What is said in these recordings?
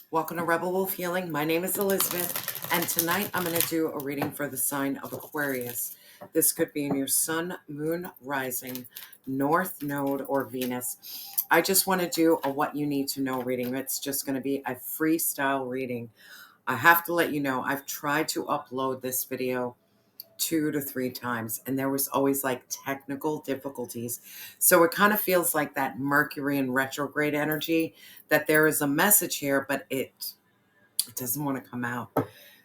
Welcome to Rebel Wolf Healing. My name is Elizabeth, and tonight I'm going to do a reading for the sign of Aquarius. This could be in your sun, moon, rising, north node, or Venus. I just want to do a what you need to know reading. It's just going to be a freestyle reading. I have to let you know, I've tried to upload this video 2 to 3 times, and there was always like technical difficulties. So it kind of feels like that Mercury in retrograde energy, that there is a message here, but it doesn't want to come out.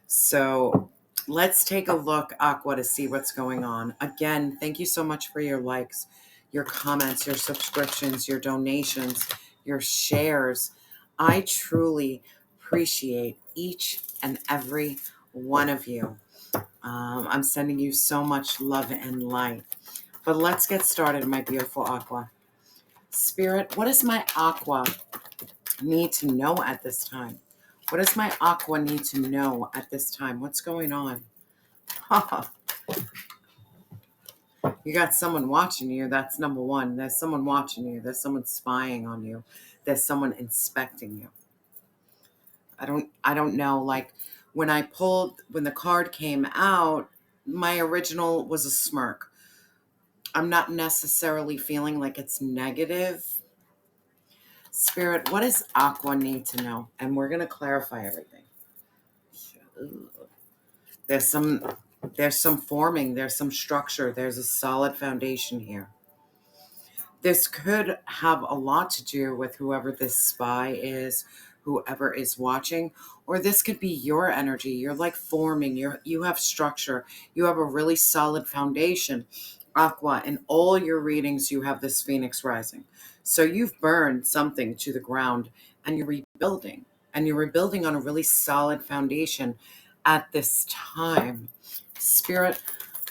So let's take a look, Aqua, to see what's going on. Again, thank you so much for your likes, your comments, your subscriptions, your donations, your shares. I truly appreciate each and every one of you. I'm sending you so much love and light. But let's get started, my beautiful Aqua. Spirit, what does my Aqua need to know at this time? What does my Aqua need to know at this time? What's going on? You got someone watching you. That's number one. There's someone watching you. There's someone spying on you. There's someone inspecting you. I don't know. Like when the card came out, my original was a smirk. I'm not necessarily feeling like it's negative. Spirit, what does Aqua need to know? And we're going to clarify everything. There's some forming, there's some structure, there's a solid foundation here. This could have a lot to do with whoever this spy is, whoever is watching, or this could be your energy. You're like forming, you have structure, you have a really solid foundation. Aqua, in all your readings, you have this Phoenix rising. So you've burned something to the ground and you're rebuilding. And you're rebuilding on a really solid foundation at this time. Spirit,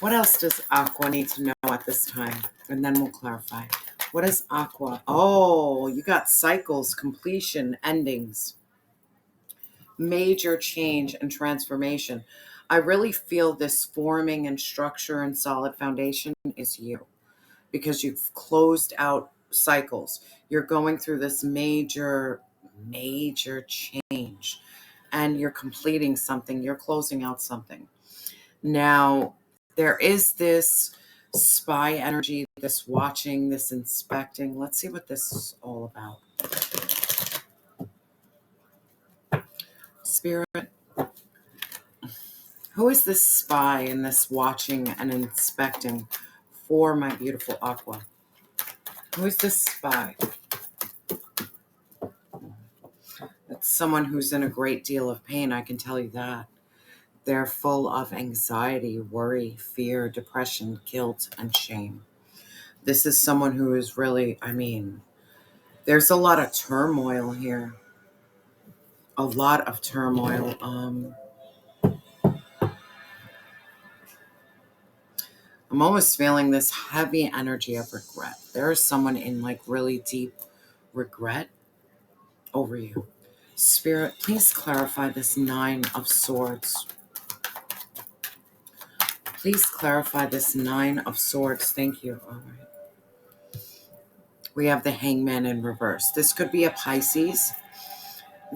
what else does Aqua need to know at this time? And then we'll clarify. What is Aqua? Oh, you got cycles, completion, endings, major change and transformation. I really feel this forming and structure and solid foundation is you, because you've closed out cycles. You're going through this major change, and you're completing something. You're closing out something. Now, there is this spy energy, this watching, this inspecting. Let's see what this is all about. Spirit, who is this spy and this watching and inspecting for my beautiful Aqua? Who is this spy? It's someone who's in a great deal of pain, I can tell you that. They're full of anxiety, worry, fear, depression, guilt, and shame. This is someone who is really, there's a lot of turmoil here. A lot of turmoil. I'm almost feeling this heavy energy of regret. There is someone in like really deep regret over you. Spirit, please clarify this 9 of Swords. Please clarify this 9 of Swords. Thank you. All right. We have the Hangman in reverse. This could be a Pisces.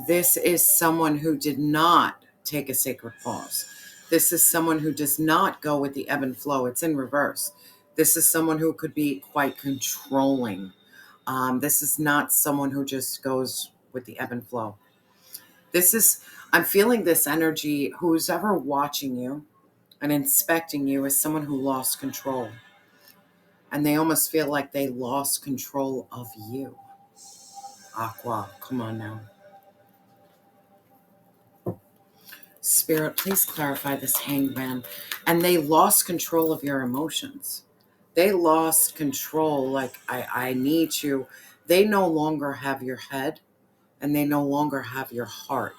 This is someone who did not take a sacred pause. This is someone who does not go with the ebb and flow. It's in reverse. This is someone who could be quite controlling. This is not someone who just goes with the ebb and flow. I'm feeling this energy. Who's ever watching you and inspecting you is someone who lost control. And they almost feel like they lost control of you. Aqua, come on now. Spirit, please clarify this Hangman. And they lost control of your emotions. They lost control, like, I need you. They no longer have your head, and they no longer have your heart.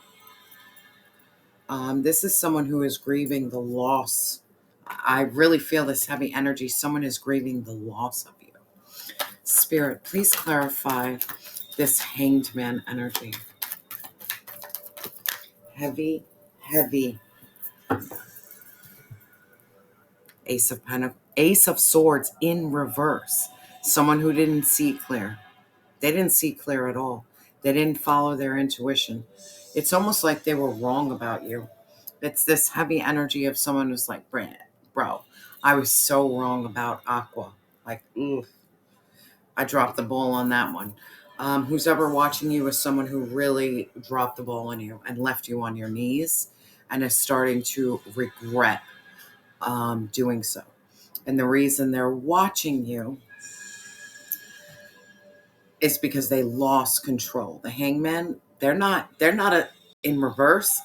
This is someone who is grieving the loss. I really feel this heavy energy. Someone is grieving the loss of you. Spirit, please clarify this Hanged Man energy. Heavy. Ace of Swords in reverse. Someone who didn't see clear. They didn't see clear at all. They didn't follow their intuition. It's almost like they were wrong about you. It's this heavy energy of someone who's like, bro, I was so wrong about Aqua. Like, I dropped the ball on that one. Who's ever watching you is someone who really dropped the ball on you and left you on your knees and is starting to regret doing so. And the reason they're watching you is because they lost control. The hangman, in reverse,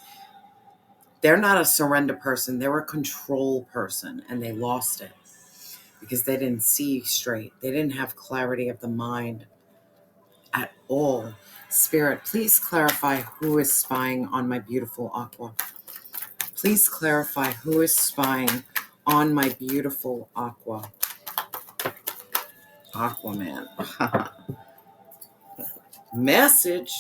they're not a surrender person. They're a control person, and they lost it because they didn't see straight. They didn't have clarity of the mind at all. Spirit, please clarify who is spying on my beautiful Aqua. Please clarify who is spying on my beautiful Aqua. Aquaman. Message.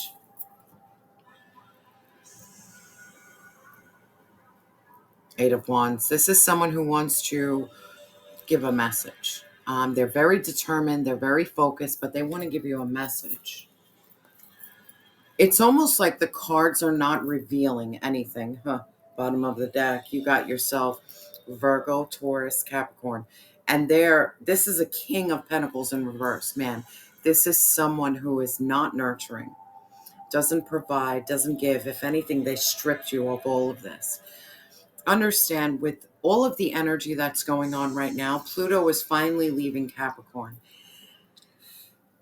Eight of Wands. This is someone who wants to give a message. They're very determined. They're very focused, but they want to give you a message. It's almost like the cards are not revealing anything. Bottom of the deck, you got yourself Virgo, Taurus, Capricorn. And this is a King of Pentacles in reverse. Man, this is someone who is not nurturing, doesn't provide, doesn't give. If anything, they stripped you of all of this. Understand, with all of the energy that's going on right now, Pluto is finally leaving Capricorn.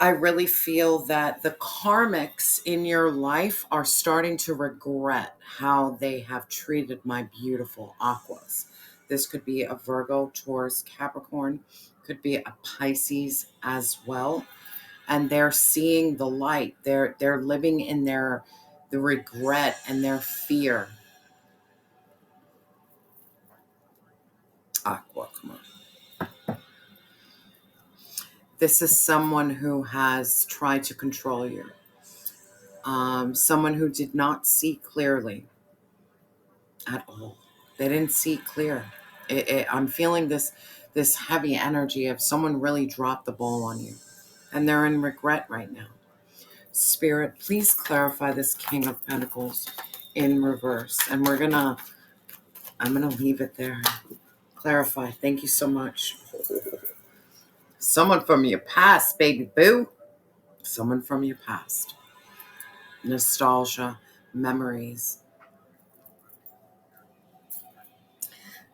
I really feel that the karmics in your life are starting to regret how they have treated my beautiful Aquas. This could be a Virgo, Taurus, Capricorn, could be a Pisces as well. And they're seeing the light. They're living in the regret and their fear. Aqua, come on. This is someone who has tried to control you. Someone who did not see clearly at all. They didn't see clear. I'm feeling this heavy energy of someone really dropped the ball on you. And they're in regret right now. Spirit, please clarify this King of Pentacles in reverse. And I'm going to leave it there. Clarify. Thank you so much. Someone from your past, baby boo. Someone from your past. Nostalgia, memories.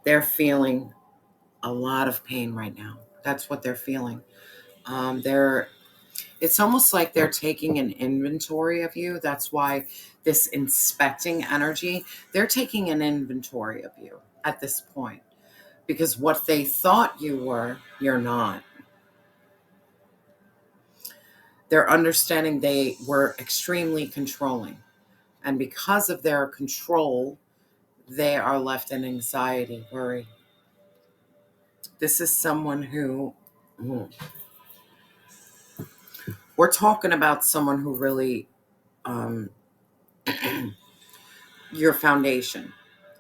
They're feeling a lot of pain right now. That's what they're feeling. It's almost like they're taking an inventory of you. That's why this inspecting energy, they're taking an inventory of you at this point. Because what they thought you were, you're not. They're understanding they were extremely controlling. And because of their control, they are left in anxiety, worry. This is someone who, we're talking about someone who really, your foundation.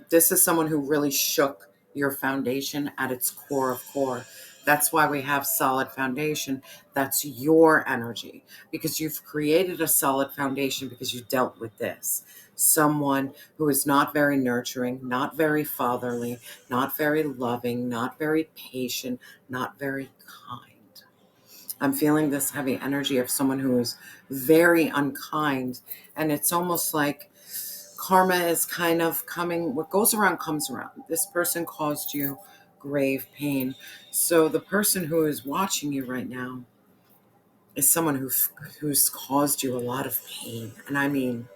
This is someone who really shook your foundation at its core of core. That's why we have solid foundation. That's your energy, because you've created a solid foundation because you dealt with this. Someone who is not very nurturing, not very fatherly, not very loving, not very patient, not very kind. I'm feeling this heavy energy of someone who is very unkind. And it's almost like karma is kind of coming. What goes around comes around. This person caused you grave pain. So the person who is watching you right now is someone who's caused you a lot of pain. And I mean,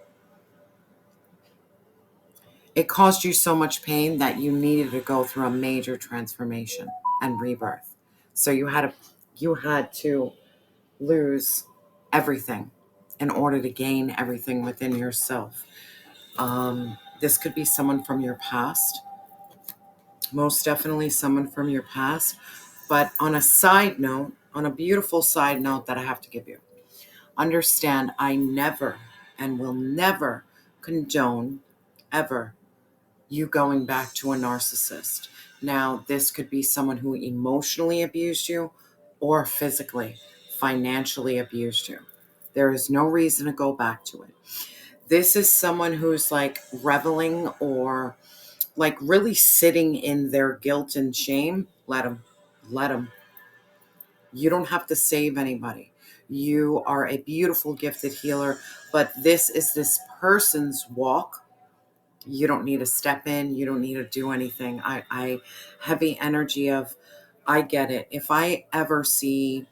it caused you so much pain that you needed to go through a major transformation and rebirth. So you had to lose everything in order to gain everything within yourself. This could be someone from your past. Most definitely someone from your past. But on a side note, on a beautiful side note that I have to give you, understand I never and will never condone ever you going back to a narcissist. Now, this could be someone who emotionally abused you or physically, financially abused you. There is no reason to go back to it. This is someone who's like reveling or like really sitting in their guilt and shame. Let them. Let them. You don't have to save anybody. You are a beautiful, gifted healer, but this is this person's walk. You don't need to step in. You don't need to do anything. I heavy energy of, I get it. If I ever see,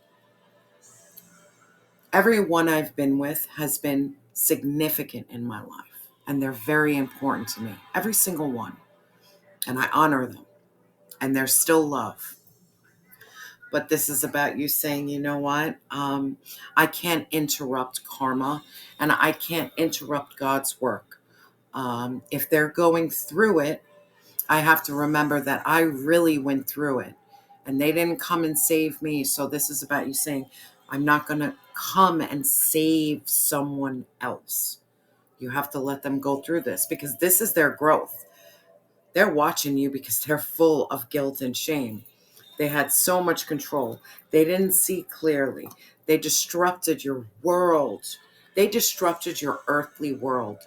everyone I've been with has been significant in my life, and they're very important to me. Every single one. And I honor them, and there's still love. But this is about you saying, you know what? I can't interrupt karma, and I can't interrupt God's work. If they're going through it, I have to remember that I really went through it, and they didn't come and save me. So this is about you saying, I'm not going to come and save someone else. You have to let them go through this, because this is their growth. They're watching you because they're full of guilt and shame. They had so much control. They didn't see clearly. They disrupted your world. They disrupted your earthly world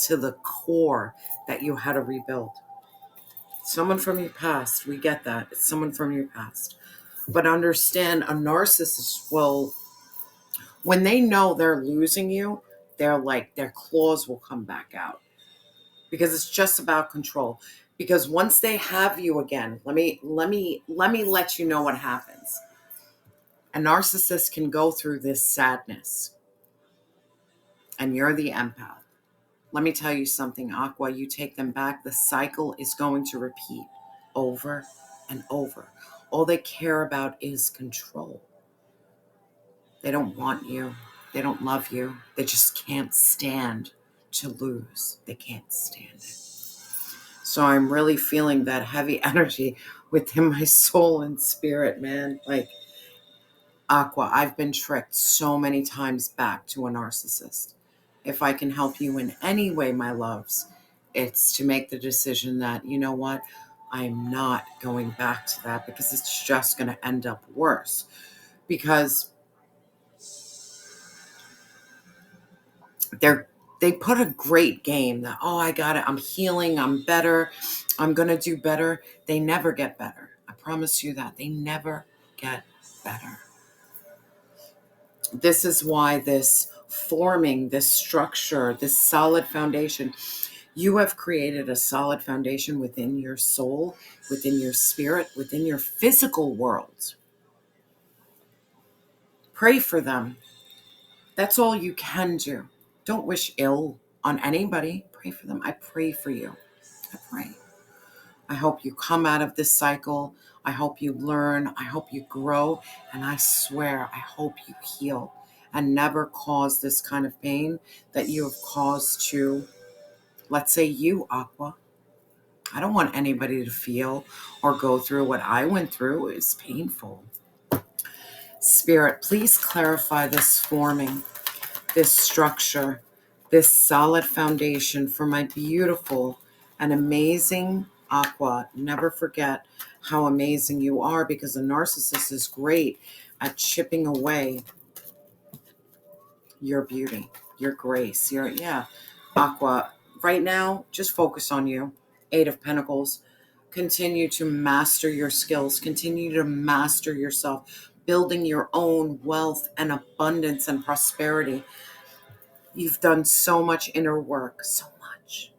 to the core that you had to rebuild. Someone from your past, we get that. It's someone from your past. But understand, a narcissist will, when they know they're losing you, they're like, their claws will come back out, because it's just about control. Because once they have you again, let me let you know what happens. A narcissist can go through this sadness, and you're the empath. Let me tell you something, Aqua. You take them back, the cycle is going to repeat over and over. All they care about is control. They don't want you. They don't love you. They just can't stand to lose. They can't stand it. So I'm really feeling that heavy energy within my soul and spirit, man. Like, Aqua, I've been tricked so many times back to a narcissist. If I can help you in any way, my loves, it's to make the decision that, you know what, I'm not going back to that, because it's just going to end up worse. Because they put a great game that, oh, I got it, I'm healing, I'm better, I'm going to do better. They never get better. I promise you that. They never get better. This is why this forming, this structure, this solid foundation, you have created a solid foundation within your soul, within your spirit, within your physical world. Pray for them. That's all you can do. Don't wish ill on anybody. Pray for them. I pray for you. I pray. I hope you come out of this cycle. I hope you learn. I hope you grow. And I swear, I hope you heal and never cause this kind of pain that you have caused to, let's say, you, Aqua. I don't want anybody to feel or go through what I went through. It's painful. Spirit, please clarify this forming, this structure, this solid foundation for my beautiful and amazing Aqua. Never forget how amazing you are, because a narcissist is great at chipping away your beauty, your grace, Aqua. Right now, just focus on you. 8 of Pentacles. Continue to master your skills. Continue to master yourself, building your own wealth and abundance and prosperity. You've done so much inner work, so much.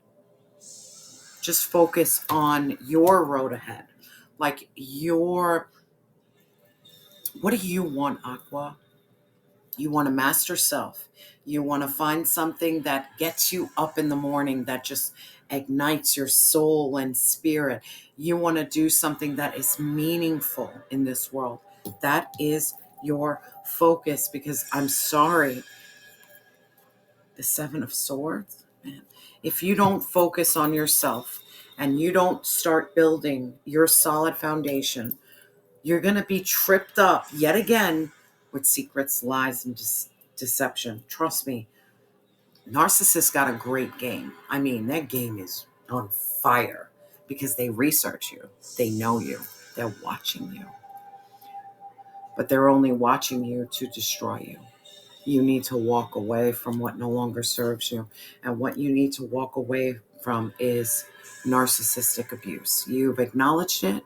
Just focus on your road ahead. Like what do you want, Aqua? You want to master self. You want to find something that gets you up in the morning, that just ignites your soul and spirit. You want to do something that is meaningful in this world. That is your focus, because I'm sorry, the 7 of Swords, man. If you don't focus on yourself and you don't start building your solid foundation, you're going to be tripped up yet again with secrets, lies, and deception. Trust me, narcissists got a great game. I mean, their game is on fire, because they research you. They know you. They're watching you. But they're only watching you to destroy you. You need to walk away from what no longer serves you. And what you need to walk away from is narcissistic abuse. You've acknowledged it.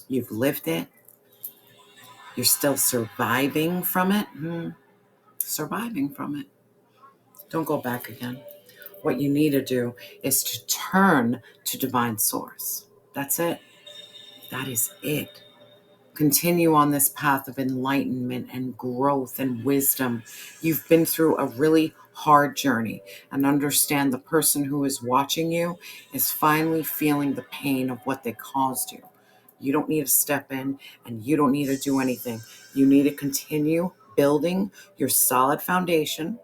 You've lived it. You're still surviving from it. Surviving from it. Don't go back again. What you need to do is to turn to divine source. That's it. That is it. Continue on this path of enlightenment and growth and wisdom. You've been through a really hard journey, and understand the person who is watching you is finally feeling the pain of what they caused you. You don't need to step in, and you don't need to do anything. You need to continue building your solid foundation.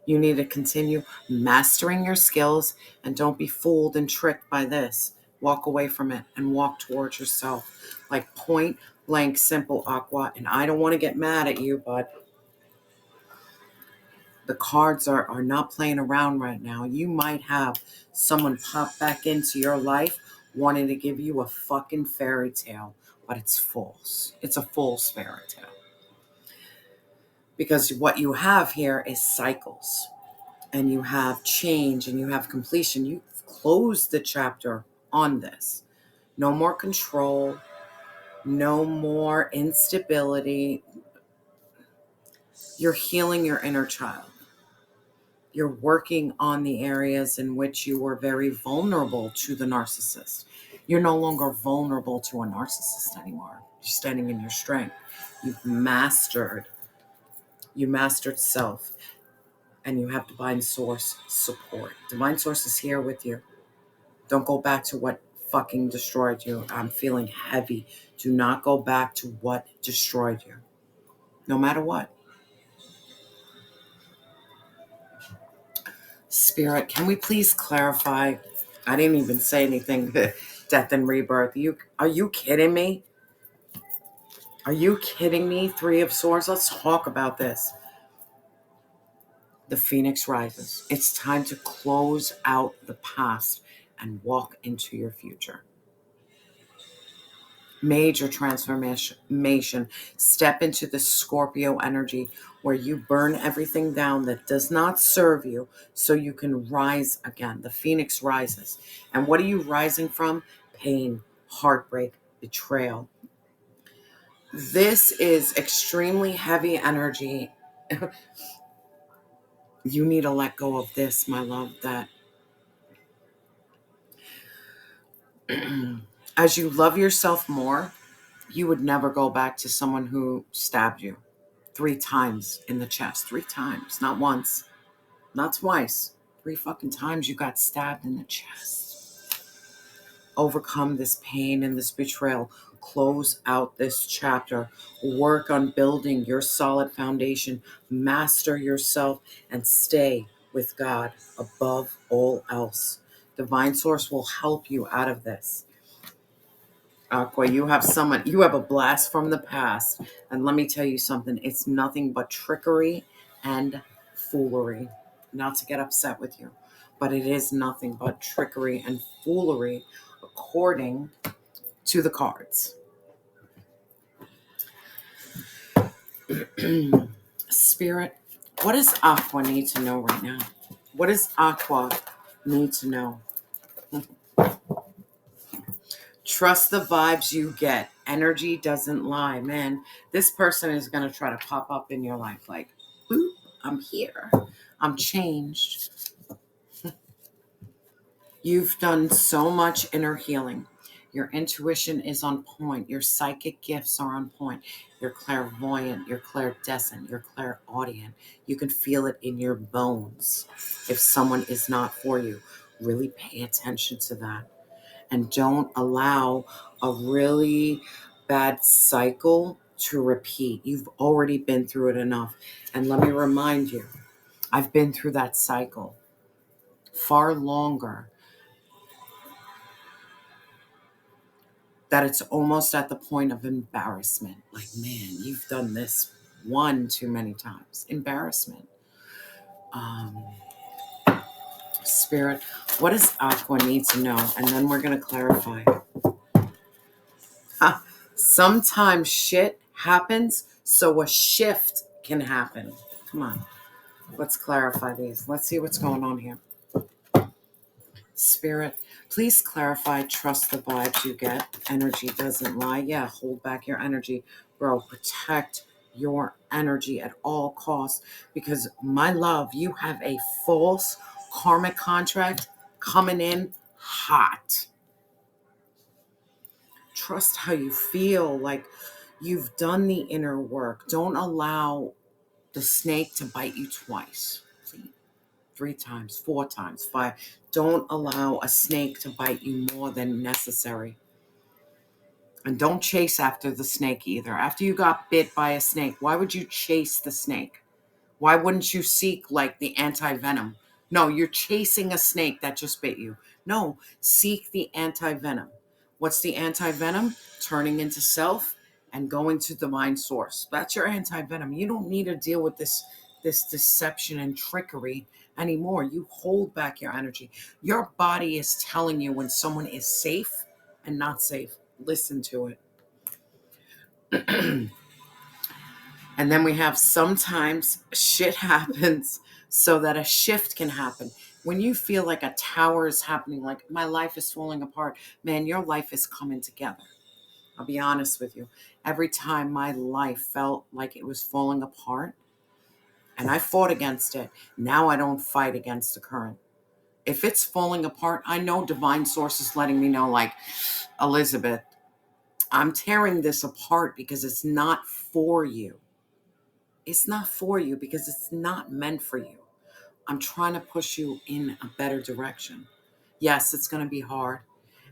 You need to continue mastering your skills, and don't be fooled and tricked by this. Walk away from it and walk towards yourself. Like point blank simple, Aqua. And I don't want to get mad at you, but the cards are not playing around right now. You might have someone pop back into your life wanting to give you a fucking fairy tale, but it's false. It's a false fairy tale. Because what you have here is cycles. And you have change and you have completion. You close the chapter on this. No more control, no more instability. You're healing your inner child. You're working on the areas in which you were very vulnerable to the narcissist. You're no longer vulnerable to a narcissist anymore. You're standing in your strength. You mastered self. And you have divine source support. Divine source is here with you. Don't go back to what fucking destroyed you. I'm feeling heavy. Do not go back to what destroyed you. No matter what. Spirit, can we please clarify? I didn't even say anything. Death and rebirth. Are you kidding me? Are you kidding me? Three of Swords. Let's talk about this. The Phoenix rises. It's time to close out the past and walk into your future. Major transformation. Step into the Scorpio energy where you burn everything down that does not serve you so you can rise again. The Phoenix rises. And what are you rising from? Pain, heartbreak, betrayal. This is extremely heavy energy. You need to let go of this, my love, that as you love yourself more, you would never go back to someone who stabbed you 3 times in the chest. 3 times. Not once. Not twice. 3 fucking times you got stabbed in the chest. Overcome this pain and this betrayal. Close out this chapter. Work on building your solid foundation. Master yourself and stay with God above all else. Divine Source will help you out of this. Aqua, you have a blast from the past. And let me tell you something. It's nothing but trickery and foolery. Not to get upset with you, but it is nothing but trickery and foolery according to the cards. Spirit, what does Aqua need to know right now? What does Aqua need to know? Trust the vibes you get. Energy doesn't lie, man. This person is going to try to pop up in your life like, boop, I'm here. I'm changed. You've done so much inner healing. Your intuition is on point. Your psychic gifts are on point. You're clairvoyant. You're clairdescent. You're clairaudient. You can feel it in your bones. If someone is not for you, really pay attention to that. And don't allow a really bad cycle to repeat. You've already been through it enough. And let me remind you, I've been through that cycle far longer that it's almost at the point of embarrassment. Like, man, you've done this one too many times. Embarrassment. Spirit, what does Aqua need to know? And then we're going to clarify. Sometimes shit happens so a shift can happen. Come on. Let's clarify these. Let's see what's going on here. Spirit, please clarify, trust the vibes you get. Energy doesn't lie. Yeah, hold back your energy. Bro, protect your energy at all costs. Because, my love, you have a false karmic contract coming in hot. Trust how you feel. Like you've done the inner work. Don't allow the snake to bite you twice. Please. 3 times, 4 times, 5. Don't allow a snake to bite you more than necessary. And don't chase after the snake either. After you got bit by a snake, why would you chase the snake? Why wouldn't you seek like the anti-venom? No, you're chasing a snake that just bit you. No, seek the anti-venom. What's the anti-venom? Turning into self and going to divine source. That's your anti-venom. You don't need to deal with this deception and trickery anymore. You hold back your energy. Your body is telling you when someone is safe and not safe. Listen to it. And then we have sometimes shit happens so that a shift can happen. When you feel like a tower is happening, like my life is falling apart, man, your life is coming together. I'll be honest with you. Every time my life felt like it was falling apart and I fought against it, now I don't fight against the current. If it's falling apart, I know divine source is letting me know, like, Elizabeth, I'm tearing this apart because it's not for you. It's not for you because it's not meant for you. I'm trying to push you in a better direction. Yes, it's going to be hard.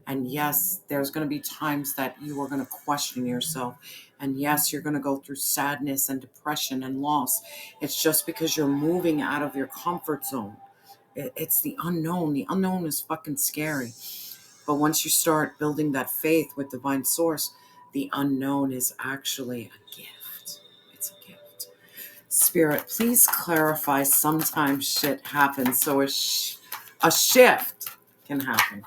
And yes, there's going to be times that you are going to question yourself. And yes, you're going to go through sadness and depression and loss. It's just because you're moving out of your comfort zone. It's the unknown. The unknown is fucking scary. But once you start building that faith with divine source, the unknown is actually a gift. It's a gift. Spirit, please clarify. Sometimes shit happens, so a shift can happen.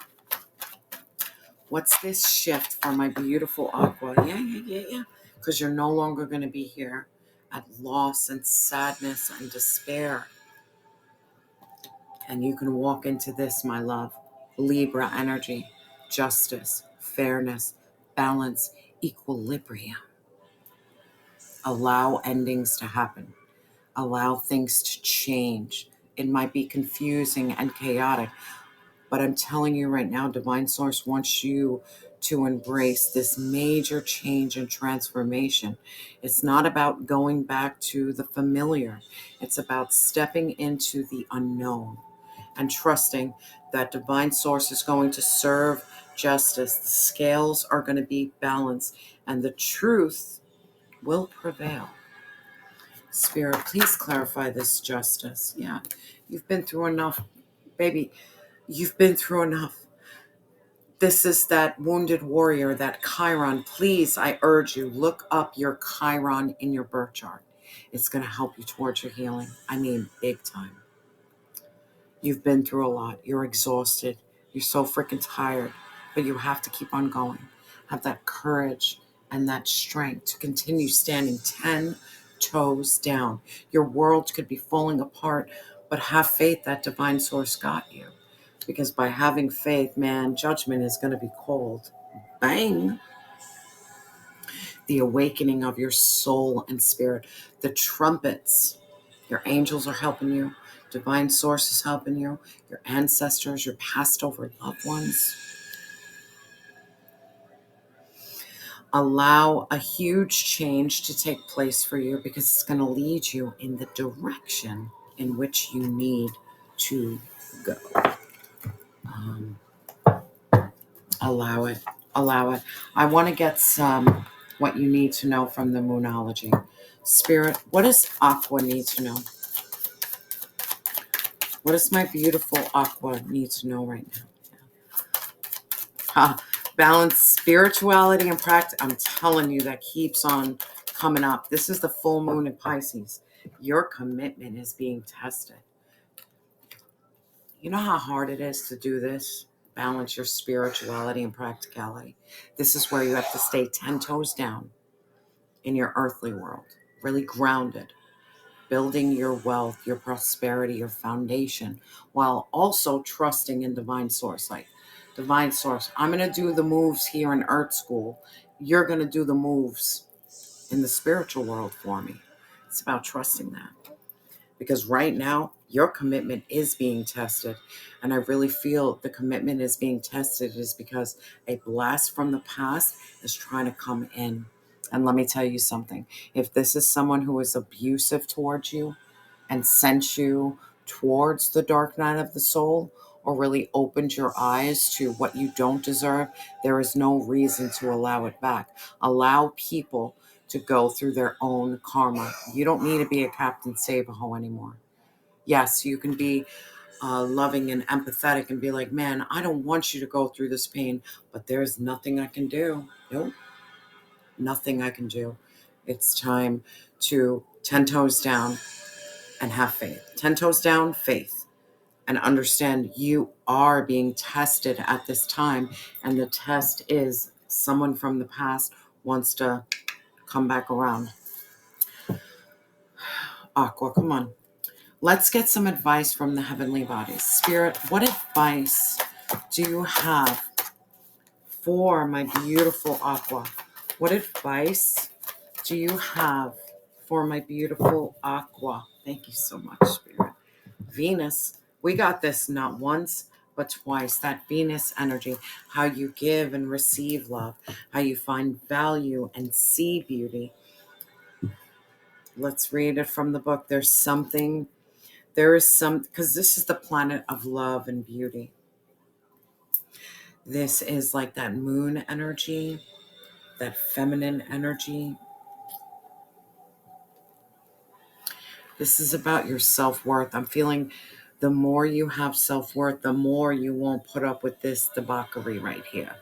What's this shift for my beautiful Aqua? Yeah. Because you're no longer going to be here at loss and sadness and despair. And you can walk into this, my love. Libra energy, justice, fairness, balance, equilibrium. Allow endings to happen. Allow things to change. It might be confusing and chaotic, but I'm telling you right now, Divine Source wants you to embrace this major change and transformation. It's not about going back to the familiar. It's about stepping into the unknown and trusting that Divine Source is going to serve justice. The scales are going to be balanced and the truth will prevail. Spirit, please clarify this justice. Yeah, you've been through enough, baby. You've been through enough. This is that wounded warrior, that Chiron. Please, I urge you, look up your Chiron in your birth chart. It's going to help you towards your healing. I mean, big time. You've been through a lot. You're exhausted. You're so freaking tired, but you have to keep on going. Have that courage and that strength to continue standing 10 toes down. Your world could be falling apart, but have faith that divine source got you. Because by having faith, man, judgment is going to be called. Bang. The awakening of your soul and spirit. The trumpets. Your angels are helping you. Divine source is helping you. Your ancestors, your passed over loved ones. Allow a huge change to take place for you because it's going to lead you in the direction in which you need to go. Allow it. Allow it. I want to get some what you need to know from the Moonology. Spirit, what does Aqua need to know? What does my beautiful Aqua need to know right now? Balance spirituality and practice. I'm telling you, that keeps on coming up. This is the full moon in Pisces. Your commitment is being tested. You know how hard it is to do this? Balance your spirituality and practicality. This is where you have to stay 10 toes down in your earthly world. Really grounded. building your wealth, your prosperity, your foundation, while also trusting in divine source. Like, divine source, I'm going to do the moves here in Earth School. You're going to do the moves in the spiritual world for me. It's about trusting that. Because right now, your commitment is being tested. And I really feel the commitment is being tested is because a blast from the past is trying to come in. And let me tell you something. If this is someone who is abusive towards you and sent you towards the dark night of the soul, or really opened your eyes to what you don't deserve, there is no reason to allow it back. Allow people to go through their own karma. You don't need to be a Captain Save-A-Ho anymore. Yes, you can be loving and empathetic and be like, man, I don't want you to go through this pain, but there's nothing I can do. Nope, nothing I can do. It's time to 10 toes down and have faith. 10 toes down, faith. And understand you are being tested at this time. And the test is someone from the past wants to come back around. Aqua, come on. Let's get some advice from the heavenly bodies. Spirit, what advice do you have for my beautiful Aqua? What advice do you have for my beautiful Aqua? Thank you so much, Spirit. Venus, we got this not once, but twice. That Venus energy, how you give and receive love, how you find value and see beauty. Let's read it from the book. There is some, because this is the planet of love and beauty. This is like that moon energy, that feminine energy. This is about your self-worth. I'm feeling the more you have self-worth, the more you won't put up with this debauchery right here.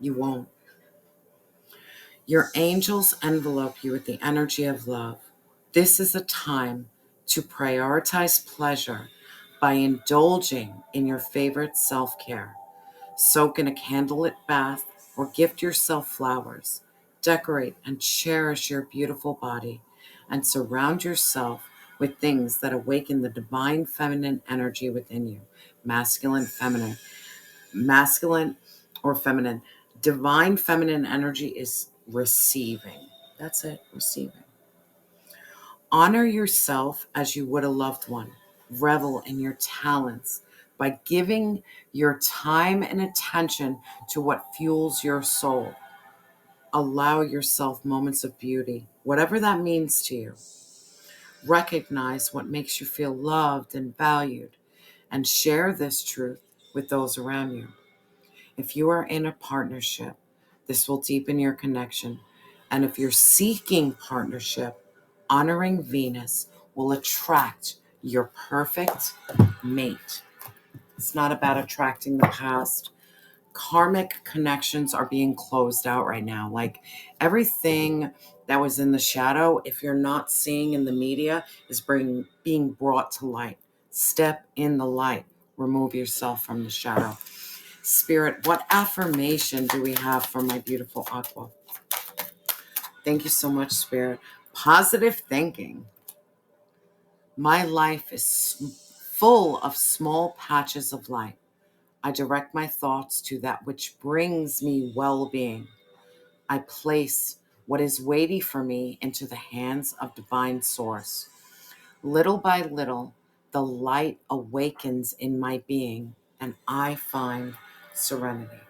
You won't. Your angels envelope you with the energy of love. This is a time to prioritize pleasure by indulging in your favorite self-care. Soak in a candlelit bath or gift yourself flowers. Decorate and cherish your beautiful body and surround yourself with things that awaken the divine feminine energy within you. Masculine, feminine. Masculine or feminine. Divine feminine energy is receiving. That's it, receiving. Honor yourself as you would a loved one. Revel in your talents by giving your time and attention to what fuels your soul. Allow yourself moments of beauty, whatever that means to you. Recognize what makes you feel loved and valued, and share this truth with those around you. If you are in a partnership, this will deepen your connection. And if you're seeking partnership, honoring Venus will attract your perfect mate. It's not about attracting the past. Karmic connections are being closed out right now. Like everything that was in the shadow, if you're not seeing in the media, is being brought to light. Step in the light. Remove yourself from the shadow. Spirit, what affirmation do we have for my beautiful Aqua? Thank you so much, Spirit. Positive thinking. My life is full of small patches of light. I direct my thoughts to that which brings me well-being. I place what is weighty for me into the hands of divine source. Little by little, the light awakens in my being, and I find serenity.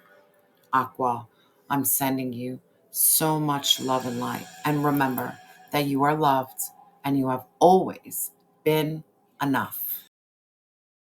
Aqua, I'm sending you so much love and light. And remember that you are loved and you have always been enough.